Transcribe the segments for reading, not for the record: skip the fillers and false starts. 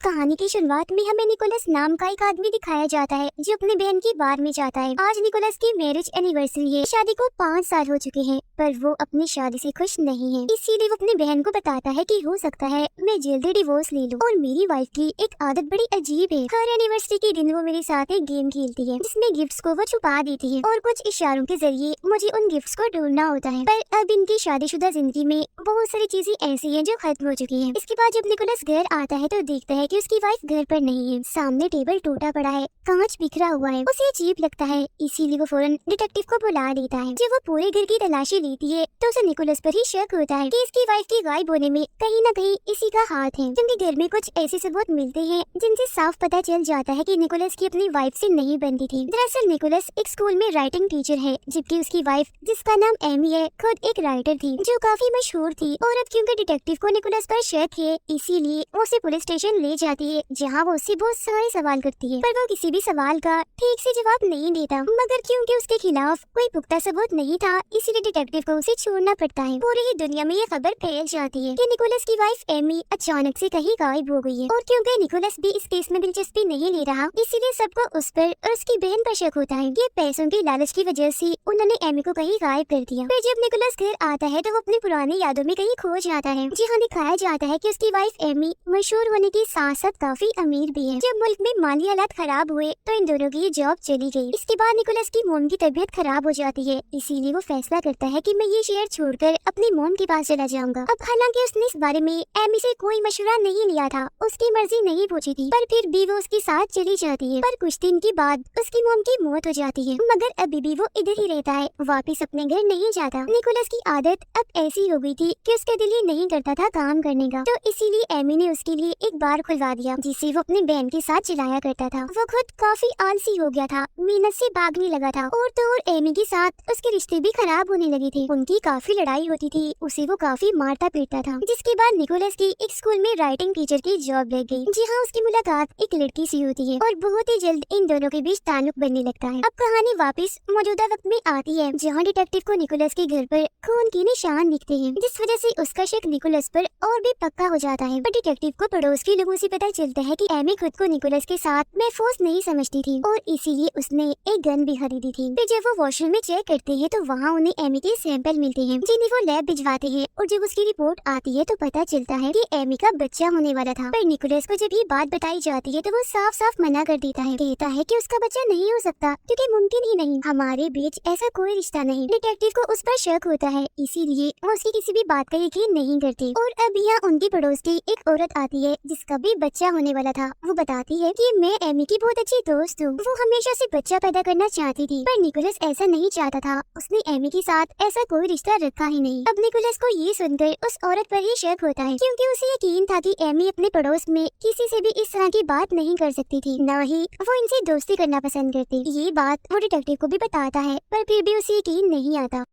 कहानी की शुरुआत में हमें निकोलस नाम का एक आदमी दिखाया जाता है जो अपनी बहन की बार में जाता है। आज निकोलस की मैरिज एनिवर्सरी है। शादी को 5 साल हो चुके हैं पर वो अपनी शादी से खुश नहीं है। इसीलिए वो अपनी बहन को बताता है कि हो सकता है मैं जल्दी डिवोर्स ले लूं और मेरी वाइफ की एक आदत बड़ी अजीब है। हर एनिवर्सरी के दिन वो मेरे साथ एक गेम खेलती है जिसमें गिफ्ट्स को वो छुपा देती है और कुछ इशारों के जरिए मुझे उन गिफ्ट्स को ढूंढना होता है। पर अब इनकी शादीशुदा जिंदगी में बहुत सारी चीजें ऐसी हैं जो खत्म हो चुकी हैं। इसके बाद जब निकोलस घर आता है तो देखता है कि उसकी वाइफ घर पर नहीं है। सामने टेबल टूटा पड़ा है, कांच बिखरा हुआ है। उसे अजीब लगता है, इसीलिए वो फौरन डिटेक्टिव को बुला देता है। जब वो पूरे घर की तलाशी लेती है तो उसे निकोलस पर ही शक होता है कि इसकी वाइफ के गायब होने में कहीं न कहीं इसी का हाथ है, क्योंकि घर में कुछ ऐसे सबूत मिलते हैं जिनसे साफ पता चल जाता है कि निकोलस की अपनी वाइफ से नहीं बनती थी। दरअसल निकोलस एक स्कूल में राइटिंग टीचर है, जबकि उसकी वाइफ जिसका नाम एमी है खुद एक राइटर थी जो काफी मशहूर थी। और अब क्योंकि डिटेक्टिव को निकोलस पर शक है, इसीलिए वो उसे पुलिस स्टेशन ले जाती है जहाँ वो उससे बहुत सारे सवाल करती है, पर वो किसी भी सवाल का ठीक से जवाब नहीं देता। मगर क्योंकि उसके खिलाफ कोई पुख्ता सबूत नहीं था, इसीलिए डिटेक्टिव को उसे छोड़ना पड़ता है। पूरी ही दुनिया में ये खबर फैल जाती है कि निकोलस की वाइफ एमी अचानक से कहीं गायब हो गई है। और क्योंकि निकोलस भी इस केस में दिलचस्पी नहीं ले रहा, इसीलिए सबको उस पर और उसकी बहन पर शक होता है। ये पैसों की लालच की वजह से उन्होंने एमी को कहीं गायब कर दिया। फिर जब निकोलस घर आता है तो वो अपनी पुरानी यादों में कहीं खो जाता है, जहाँ दिखाया जाता है कि उसकी वाइफ एमी मशहूर होने के साथ साथ काफी अमीर भी है। जब मुल्क में माली हालात खराब हुए तो इन दोनों की जॉब चली गई। इसके बाद निकोलस की मोम की तबीयत खराब हो जाती है, इसीलिए वो फैसला करता है कि मैं ये शहर छोड़कर अपनी मोम के पास चला जाऊंगा। अब हालांकि उसने इस बारे में एमी से कोई मशवरा नहीं लिया था, उसकी मर्जी नहीं पूछी थी, पर फिर भी वो उसके साथ चली जाती है। पर कुछ दिन के बाद उसकी मोम की मौत हो जाती है, मगर अभी भी वो इधर ही रहता है, वापिस अपने घर नहीं जाता। निकोलस की आदत अब ऐसी हो गई थी कि उसका दिल ही नहीं करता था काम करने का, तो इसीलिए एमी ने उसके लिए एक बार खुलवा दिया जिसे वो अपनी बहन के साथ चलाया करता था। वो खुद काफी आलसी हो गया था, मेहनत से भागने लगा था और तो और एमी के साथ उसके रिश्ते भी खराब होने लगे थे। उनकी काफी लड़ाई होती थी, उसे वो काफी मारता पीटता था। जिसके बाद निकोलस की एक स्कूल में राइटिंग टीचर की जॉब लग गई, जहाँ उसकी मुलाकात एक लड़की से होती है और बहुत ही जल्द इन दोनों के बीच ताल्लुक बनने लगता है। अब कहानी वापस मौजूदा वक्त में आती है, जहाँ डिटेक्टिव को निकोलस के घर पर खून के निशान दिखते हैं, जिस वजह से उसका शक निकोलस पर और भी पक्का हो जाता है। पर डिटेक्टिव को पड़ोस के लोगों से पता चलता है कि एमी खुद को निकोलस के साथ महफूज नहीं समझती थी और इसीलिए उसने एक गन भी खरीदी थी। फिर जब वो वॉशरूम में चेक करते हैं तो वहाँ उन्हें एमी के सैंपल मिलते हैं, जिन्हें वो लैब भिजवाते हैं और जब उसकी रिपोर्ट आती है तो पता चलता है कि एमी का बच्चा होने वाला था। पर निकोलस को जब ये बात बताई जाती है तो वो साफ साफ मना कर देता है, कहता है कि उसका बच्चा नहीं हो सकता क्योंकि मुमकिन ही नहीं, हमारे बीच ऐसा कोई रिश्ता नहीं। डिटेक्टिव को उस पर शक होता है, इसीलिए वो उसकी किसी भी बात का यकीन नहीं करती। और अब यहाँ उनकी पड़ोस की एक औरत आती है जिसका भी बच्चा होने वाला था। वो बताती है कि मैं एमी की बहुत अच्छी दोस्त हूँ, वो हमेशा से बच्चा पैदा करना चाहती थी, पर निकोलस ऐसा नहीं चाहता था, उसने एमी के साथ ऐसा कोई रिश्ता रखा ही नहीं। अब निकोलस को ये सुनकर उस औरत पर ही शक होता है, क्योंकि उसे यकीन था कि एमी अपने पड़ोस में किसी से भी इस तरह की बात नहीं कर सकती थी, न ही वो इनसे दोस्ती करना पसंद करती। ये बात वो डिटेक्टिव को भी बताता है, पर फिर भी उसे यकीन नहीं आता।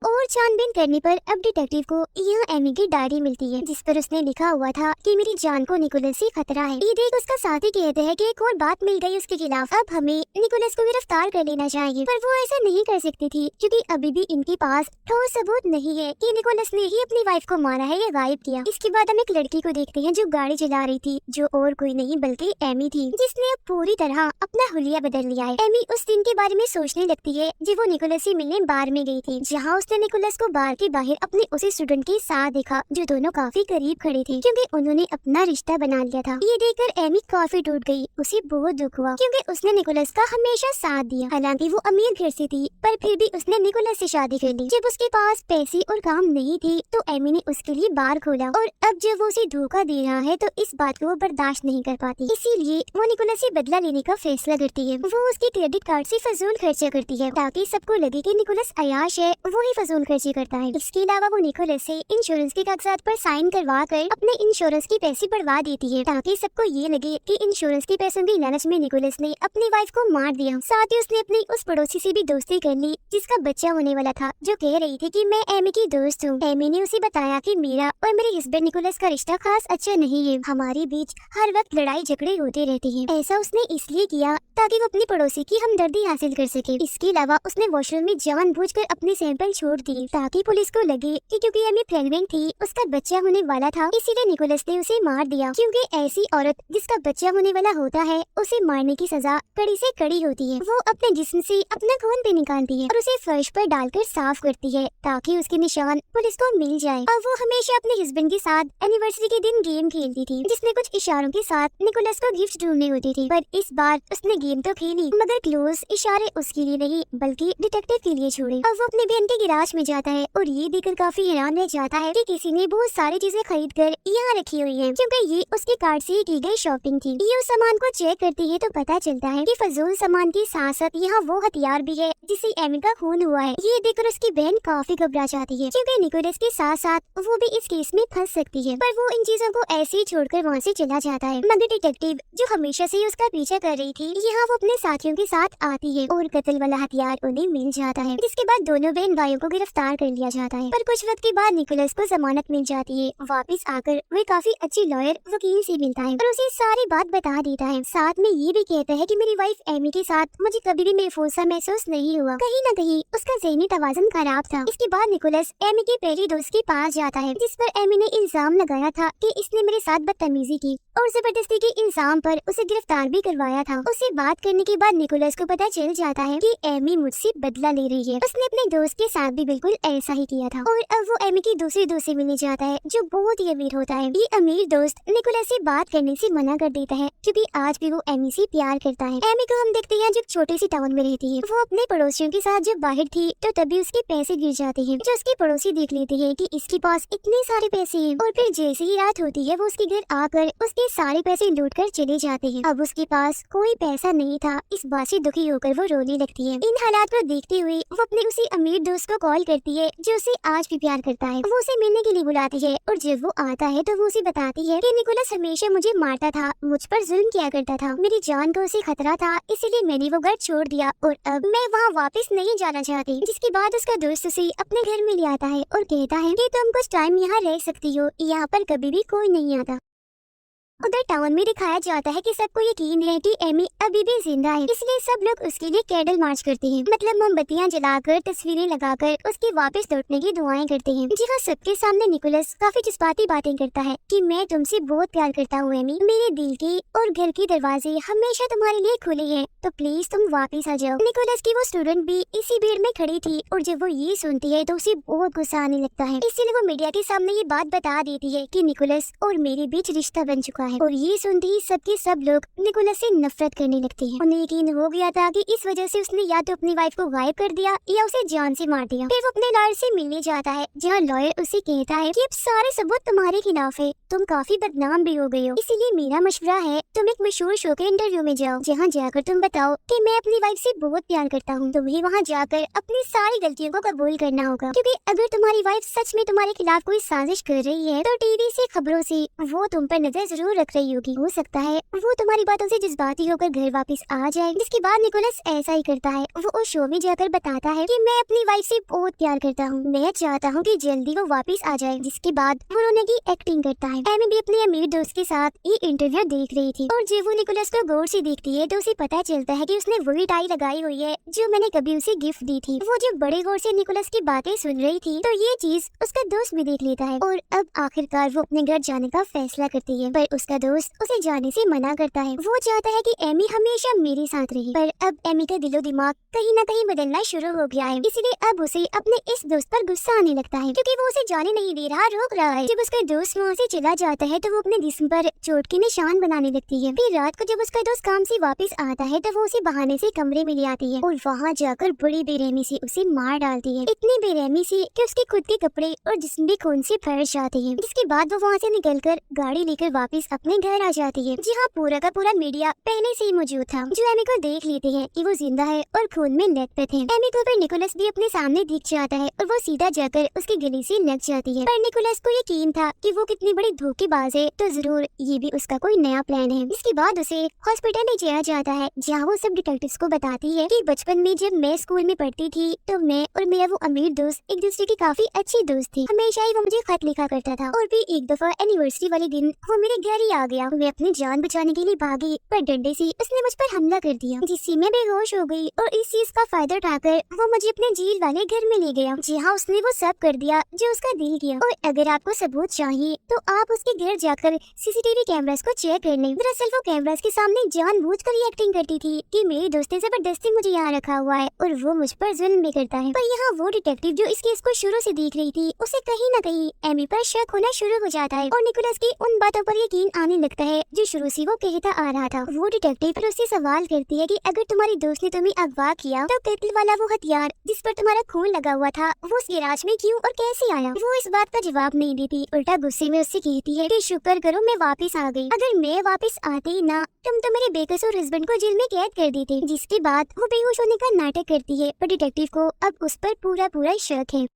और छानबीन करने पर अब डिटेक्टिव को यहाँ एमी की डायरी मिलती है, जिस पर उसने लिखा हुआ था कि मेरी जान को निकोलस से खतरा है। ये देख उसका साथी कहते हैं कि एक और बात मिल गई उसके खिलाफ, अब हमें निकोलस को गिरफ्तार कर लेना चाहिए। पर वो ऐसा नहीं कर सकती थी क्योंकि अभी भी इनके पास ठोस सबूत नहीं है कि निकोलस ने ही अपनी वाइफ को मारा है या गायब किया। इसके बाद हम एक लड़की को देखते हैं जो गाड़ी चला रही थी, जो और कोई नहीं बल्कि एमी थी, जिसने अब पूरी तरह अपना हुलिया बदल लिया है। एमी उस दिन के बारे में सोचने लगती है जब वो निकोलस से मिलने बार में गई थी, जहाँ उसने निकोलस को बार के बाहर अपने उसी स्टूडेंट के साथ देखा, जो दोनों काफी करीब खड़े थे क्योंकि उन्होंने अपना रिश्ता बना लिया था। ये देखकर एमी काफी टूट गई, उसे बहुत दुख हुआ क्योंकि उसने निकोलस का हमेशा साथ दिया। हालांकि वो अमीर घर से थी, पर फिर भी उसने निकोलस से शादी कर ली। जब उसके पास पैसे और काम नहीं थे तो एमी ने उसके लिए बार खोला, और अब जब वो उसे धोखा दे रहा है तो इस बात को वो बर्दाश्त नहीं कर पाती, इसीलिए वो निकोलस से बदला लेने का फैसला करती है। वो उसके क्रेडिट कार्ड से फजूल खर्चा करती है ताकि सबको लगे कि निकोलस अयाश है, वो ही फजूल खर्ची करता है। इसके अलावा वो निकोलस से इंश्योरेंस के कागजात पर साइन करवा कर अपने इंश्योरेंस के पैसे बढ़वा देती है ताकि सबको ये लगे कि इंश्योरेंस के पैसों की लालच में निकोलस ने अपनी वाइफ को मार दिया। साथ ही उसने अपनी उस पड़ोसी से भी दोस्ती कर ली जिसका बच्चा होने वाला था, जो कह रही थी कि मैं एमी की दोस्त हूँ। एमी ने उसे बताया कि मेरा और मेरे हस्बैंड निकोलस का रिश्ता खास अच्छा नहीं है, हमारे बीच हर वक्त लड़ाई झगड़े होते रहते हैं। ऐसा उसने इसलिए किया ताकि वो अपनी पड़ोसी की हमदर्दी हासिल कर सके। इसके अलावा उसने वॉशरूम में जानबूझकर अपने सैंपल छोड़ दी ताकि पुलिस को लगे कि क्योंकि एमी प्रेग्नेंट थी, उसका बच्चा होने वाला था, इसीलिए निकोलस ने उसे मार दिया, क्योंकि ऐसी औरत जिसका बच्चा होने वाला होता है उसे मारने की सजा कड़ी से कड़ी होती है। वो अपने जिस्म से अपना खून भी निकालती है और उसे फर्श पर डालकर साफ करती है ताकि उसके निशान पुलिस को मिल जाए। और वो हमेशा अपने हस्बैंड के साथ एनिवर्सरी के दिन गेम खेलती थी, जिसमें कुछ इशारों के साथ निकोलस को गिफ्ट ढूंढने होती थी। पर इस बार उसने गेम तो खेली मगर क्लोज इशारे उसके लिए नहीं बल्कि डिटेक्टिव के लिए छोड़े। और वो अपनी बहन के गिराज में जाता है और ये देखकर काफी हैरान रह जाता है कि किसी ने बहुत सारी चीजें खरीद कर यहाँ रखी हुई है, क्योंकि ये उसके कार्ड से की गई शॉपिंग थी। ये उस सामान को चेक करती है तो पता चलता है कि फजूल सामान के साथ साथ यहाँ वो हथियार भी है जिससे एमी का खून हुआ है। ये देखकर उसकी बहन काफी घबरा जाती है, क्योंकि निकोलस के साथ साथ वो भी इस केस में फंस सकती है। पर वो इन चीजों को ऐसे ही छोड़कर वहाँ से चला जाता है। मगर डिटेक्टिव जो हमेशा से उसका पीछा कर रही थी, यहाँ वो अपने साथियों के साथ आती है और कत्ल वाला हथियार उन्हें मिल जाता है, जिसके बाद दोनों बहन भाइयों को गिरफ्तार कर लिया जाता है। पर कुछ वक्त के बाद निकोलस को जमानत मिल जाती है। वापस आकर वे काफी अच्छी लॉयर वकील से मिलता है और उसे सारी बात बता देता है। साथ में ये भी कहता है कि मेरी वाइफ एमी के साथ मुझे कभी भी महफूज सा महसूस नहीं हुआ, कहीं न कहीं उसका ज़हनी तवाज़ुन खराब था। इसके बाद निकोलस एमी के पहली दोस्त के पास जाता है, जिस पर एमी ने इल्जाम लगाया था कि इसने मेरे साथ बदतमीजी की और जबरदस्ती के इल्जाम पर उसे गिरफ्तार भी करवाया था। उससे बात करने के बाद निकोलस को पता चल जाता है कि एमी मुझसे बदला ले रही है। उसने अपने दोस्त के साथ भी बिल्कुल ऐसा ही किया था और अब वो एमी की दूसरी दोस्त से मिलने जाता है जो बहुत ही अमीर होता है। ये अमीर दोस्त निकोलस से बात करने से मना कर देता है, क्योंकि आज भी वो एमी से प्यार करता है। एमी को हम देखते हैं जो छोटे सी टाउन में रहती है। वो अपने पड़ोसियों के साथ जब बाहर थी तो तभी उसके पैसे गिर जाते हैं, जो उसके पड़ोसी देख लेते हैं कि इसके पास इतने सारे पैसे हैं और फिर जैसे ही रात होती है वो उसके घर आकर उसके सारे पैसे लूट कर चले जाते हैं। अब उसके पास कोई पैसा नहीं था, इस बात से दुखी होकर वो रोने लगती है। इन हालात को देखते हुए वो अपने उसी अमीर दोस्त को कॉल करती है जो उसे आज भी प्यार करता है। वो उसे मिलने के लिए बुलाती है और जब वो आता है तो वो उसे बताती है कि निकोलस हमेशा मुझे मारता था, मुझ पर जुल्म किया करता था, मेरी जान को उसे खतरा था, इसीलिए मैंने वो घर छोड़ दिया और अब मैं वहाँ वापस नहीं जाना चाहती। जिसके बाद उसका दोस्त उसे अपने घर में ले आता है और कहता है कि तुम कुछ टाइम यहाँ रह सकती हो, यहाँ पर कभी भी कोई नहीं आता। उधर टाउन में दिखाया जाता है कि सबको यकीन है कि एमी अभी भी जिंदा है, इसलिए सब लोग उसके लिए कैंडल मार्च करते हैं, मतलब मोमबत्तियां जलाकर तस्वीरें लगाकर उसके वापस लौटने की दुआएं करते हैं। जी हाँ, सबके सामने निकोलस काफी जज्बाती बातें करता है कि मैं तुमसे बहुत प्यार करता हूँ एमी, मेरे दिल के और घर के दरवाजे हमेशा तुम्हारे लिए खुले हैं, तो प्लीज तुम वापिस आ जाओ। निकोलस की वो स्टूडेंट भी इसी भीड़ में खड़ी थी और जब वो ये सुनती है तो उसे बहुत गुस्सा आने लगता है, इसीलिए वो मीडिया के सामने ये बात बता देती है कि निकोलस और मेरे बीच रिश्ता बन चुका है। और ये सुनते ही सबके सब लोग निकोलस से नफरत करने लगते हैं। उन्हें यकीन हो गया था कि इस वजह से उसने या तो अपनी वाइफ को गायब कर दिया या उसे जान से मार दिया। फिर वो अपने लॉयर से मिलने जाता है, जहाँ लॉयर उसे कहता है कि अब सारे सबूत तुम्हारे खिलाफ है, तुम काफी बदनाम भी हो गई हो, इसीलिए मेरा मशवरा है तुम एक मशहूर शो के इंटरव्यू में जाओ, जहाँ जाकर तुम बताओ कि मैं अपनी वाइफ से बहुत प्यार करता हूँ। तुम्हें वहाँ जाकर अपनी सारी गलतियों को कबूल करना होगा, क्योंकि अगर तुम्हारी वाइफ सच में तुम्हारे खिलाफ कोई साजिश कर रही है तो टीवी से खबरों से वो तुम पर नजर जरूर रख रही होगी। हो सकता है वो तुम्हारी बातों से जज्बाती होकर घर वापस आ जाए। जिसके बाद निकोलस ऐसा ही करता है, वो उस शो में जाकर बताता है कि मैं अपनी वाइफ से बहुत प्यार करता हूँ, मैं चाहता हूँ कि जल्दी वो वापस आ जाए। जिसके बाद वो रोने की एक्टिंग करता है। एमी भी अपने अमीर दोस्त के साथ ये इंटरव्यू देख रही थी और जब वो निकोलस को गौर से देखती है तो उसे पता चलता है कि उसने वही टाई लगाई हुई है जो मैंने कभी उसे गिफ्ट दी थी। वो जब बड़े गौर से निकोलस की बातें सुन रही थी तो ये चीज उसका दोस्त भी देख लेता है और अब आखिरकार वो अपने घर जाने का फैसला करती है, पर उसका दोस्त उसे जाने से मना करता है। वो चाहता है कि एमी हमेशा मेरे साथ रहे, पर अब एमी का दिलो दिमाग कहीं न कहीं बदलना शुरू हो गया है, इसलिए अब उसे अपने इस दोस्त पर गुस्सा आने लगता है, क्योंकि वो उसे जाने नहीं दे रहा, रोक रहा है। जब उसका दोस्त वहाँ से चला जाता है तो वो अपने जिस्म पर चोट के निशान बनाने लगती है। फिर रात को जब उसका दोस्त काम से वापस आता है तो वो उसे बहाने से कमरे में ले आती है और वहाँ जाकर बड़ी बेरहमी से उसे मार डालती है, इतनी बेरहमी से कि उसके खुद के कपड़े और जिस्म भी खून से भर जाते हैं। जिसके बाद वो वहाँ से निकलकर गाड़ी लेकर वापस अपने घर आ जाती है। जी हाँ, पूरा का पूरा मीडिया पहले से ही मौजूद था, जो एमी को देख लेते हैं कि वो जिंदा है और खून में लथपथ है। एमी को पर निकोलस भी अपने सामने दिख जाता है और वो सीधा जाकर उसके गले से लग जाती है। पर निकोलस को यकीन था कि वो कितनी बड़ी धोखेबाज है, तो जरूर ये भी उसका कोई नया प्लान है। इसके बाद उसे हॉस्पिटल ले जाया जाता है, जहाँ वो सब डिटेक्टिव्स को बताती है कि बचपन में जब मैं स्कूल में पढ़ती थी तो मैं और मेरा वो अमीर दोस्त एक दूसरे की काफी अच्छी दोस्त थी। हमेशा ही वो मुझे खत लिखा करता था और फिर एक दफा एनिवर्सरी वाले दिन वो मेरे घर ही ही आ गया। मैं अपनी जान बचाने के लिए भागी, पर डंडे से उसने मुझ पर हमला कर दिया, जिससे मैं बेहोश हो गई और इस चीज का फायदा उठाकर वो मुझे अपने जेल वाले घर में ले गया, जहाँ उसने वो सब कर दिया जो उसका दिल किया। और अगर आपको सबूत चाहिए तो आप उसके घर जाकर सीसीटीवी कैमरास को चेक कर लें। दरअसल वो कैमरास के सामने जानबूझकर ये एक्टिंग करती थी कि मेरी दोस्त ने जबरदस्ती मुझे यहाँ रखा हुआ है और वो मुझ पर जुल्म भी करता है। पर यहाँ वो डिटेक्टिव जो इस केस को शुरू से देख रही थी, उसे कहीं न कहीं एमी पर शक होना शुरू हो जाता है और निकोलस की उन बातों पर यकीन आने लगता है जो शुरू से वो कहता आ रहा था। वो डिटेक्टिव फिर उससे सवाल करती है कि अगर तुम्हारी दोस्त ने तुम्हें अगवा किया तो कत्ल वाला वो हथियार जिस पर तुम्हारा खून लगा हुआ था वो उस गैराज में क्यों और कैसे आया। वो इस बात का जवाब नहीं देती, उल्टा गुस्से में उससे कहती है कि शुक्र करो मैं वापस आ गई, अगर मैं वापस आती ही ना तुम तो मेरे बेकसूर हस्बैंड को जेल में कैद कर देते। जिसके बाद वो बेहोश होने का नाटक करती है, पर डिटेक्टिव को अब उस पर पूरा शक है।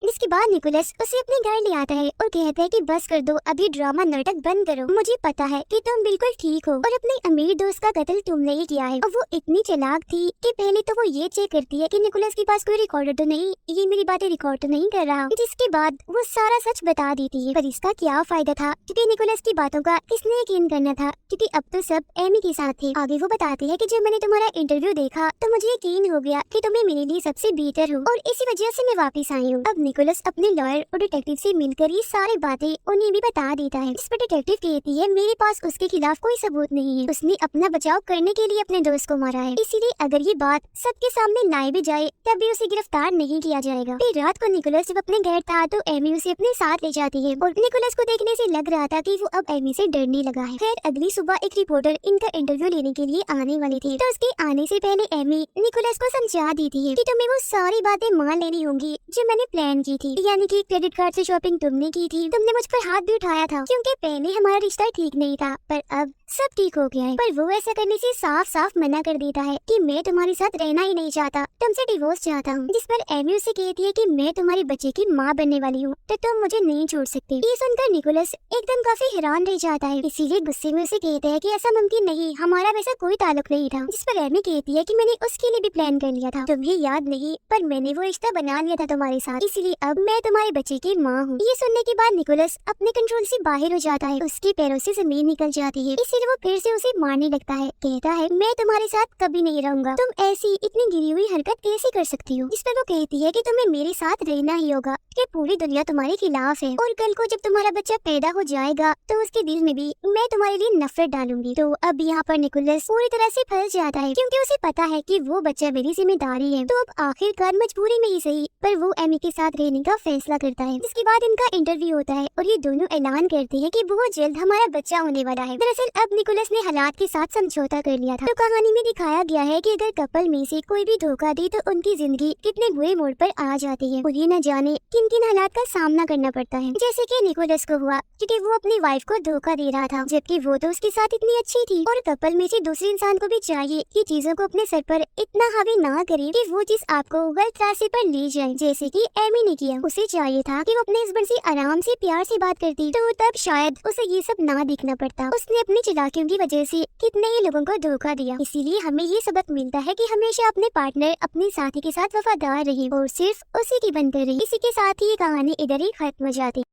इसके बाद निकोलस उसे अपने घर ले आता है और कहता है कि बस कर दो, अभी ड्रामा नाटक बंद करो, मुझे पता है कि तुम बिल्कुल ठीक हो और अपने अमीर दोस्त का कत्ल तुमने ही किया है। और वो इतनी चालाक थी कि पहले तो वो ये चेक करती है कि निकोलस के पास कोई रिकॉर्डर तो नहीं, ये मेरी बातें रिकॉर्ड तो नहीं कर रहा, जिसके बाद वो सारा सच बता देती है। पर इसका क्या फायदा था, क्योंकि निकोलस की बातों का किसने यकीन करना था, क्योंकि अब तो सब एमी के साथ थे। आगे वो बताते हैं कि जब मैंने तुम्हारा इंटरव्यू देखा तो मुझे यकीन हो गया कि तुम्हें मेरे लिए सबसे बेहतर हो और इसी वजह से मैं वापस आई हूँ। अब निकोलस अपने लॉयर और डिटेक्टिव से मिलकर ये सारी बातें उन्हें भी बता देता है। इस पर डिटेक्टिव कहती है मेरे पास उसके खिलाफ कोई सबूत नहीं है, उसने अपना बचाव करने के लिए अपने दोस्त को मारा है, इसीलिए अगर ये बात सबके सामने लाई भी जाए तब भी उसे गिरफ्तार नहीं किया जाएगा। फिर रात को निकोलस जब अपने घर था तो एमी उसे अपने साथ ले जाती है और निकोलस को देखने से लग रहा था कि वो अब एमी से डरने लगा है। फिर अगली सुबह एक रिपोर्टर इनका इंटरव्यू लेने के लिए आने वाली थी, तो उसके आने से पहले एमी निकोलस को समझा देती है कि तुम्हें वो सारी बातें मान लेनी होंगी जो मैंने प्लान की थी, यानी कि क्रेडिट कार्ड से शॉपिंग तुमने की थी, तुमने मुझ पर हाथ भी उठाया था, क्योंकि पहले हमारा रिश्ता ठीक नहीं था पर अब सब ठीक हो गया है। पर वो ऐसा करने से साफ साफ मना कर देता है कि मैं तुम्हारे साथ रहना ही नहीं चाहता, तुमसे डिवोर्स चाहता हूँ। जिस पर एमी उसे कहती है कि मैं तुम्हारे बच्चे की माँ बनने वाली हूँ तो तुम मुझे नहीं छोड़ सकती। ये सुनकर निकोलस एकदम काफी हैरान रह जाता है, इसीलिए गुस्से में उसे कहता है कि ऐसा मुमकिन नहीं, हमारा वैसा कोई ताल्लुक नहीं था। जिस पर एमी कहती है कि मैंने उसके लिए भी प्लान कर लिया था, तुम्हें याद नहीं, पर मैंने वो रिश्ता बना लिया था तुम्हारे साथ, इसलिए अब मैं तुम्हारे बच्चे की माँ हूँ। ये सुनने के बाद निकोलस अपने कंट्रोल से बाहर हो जाता है, उसके पैरों से जमीन निकल जाती है, इसीलिए वो फिर से उसे मारने लगता है। कहता है मैं तुम्हारे साथ कभी नहीं रहूंगा, तुम ऐसी इतनी गिरी हुई हरकत कैसे कर सकती हो। जिस पर वो कहती है कि तुम्हें मेरे साथ रहना ही होगा, कि पूरी दुनिया तुम्हारे खिलाफ है और कल को जब तुम्हारा बच्चा पैदा हो जाएगा तो उसके दिल में भी मैं तुम्हारे लिए नफरत डालूंगी। तो अब यहाँ पर निकोलस पूरी तरह से फंस जाता है, क्योंकि उसे पता है कि वो बच्चा मेरी जिम्मेदारी है। तो अब आखिरकार मजबूरी में ही सही पर वो एमी के साथ रहने का फैसला करता है। जिसके बाद इनका इंटरव्यू होता है और ये दोनों ऐलान करते हैं कि बहुत जल्द हमारा बच्चा होने वाला है। दरअसल अब निकोलस ने हालात के साथ समझौता कर लिया था। तो कहानी में दिखाया गया है कि अगर कपल में से कोई भी धोखा दे तो उनकी जिंदगी कितने बुरे मोड़ पर आ जाती है, उन्हें न जाने किन किन हालात का सामना करना पड़ता है। जैसे कि निकोलस को हुआ, क्योंकि वो अपनी वाइफ को धोखा दे रहा था, जबकि वो तो उसके साथ इतनी अच्छी थी। और कपल में से दूसरे इंसान को भी चाहिए कि चीजों को अपने सर पर इतना हावी ना करे कि वो चीज आपको गलत रास्ते पर ले जाए, जैसे कि एमी ने किया। उसे चाहिए था कि वो अपने हस्बैंड से आराम से प्यार से बात करती, तो तब शायद उसे ये सब ना दिखना पड़ता। उसने अपनी चालाकियों की वजह से कितने ही लोगों को धोखा दिया। इसीलिए हमें ये सबक मिलता है कि हमेशा अपने पार्टनर, अपने साथी के साथ वफादार रहे और सिर्फ उसी की बनकर रहे। इसी के साथ ही ये कहानी इधर ही खत्म हो जाती।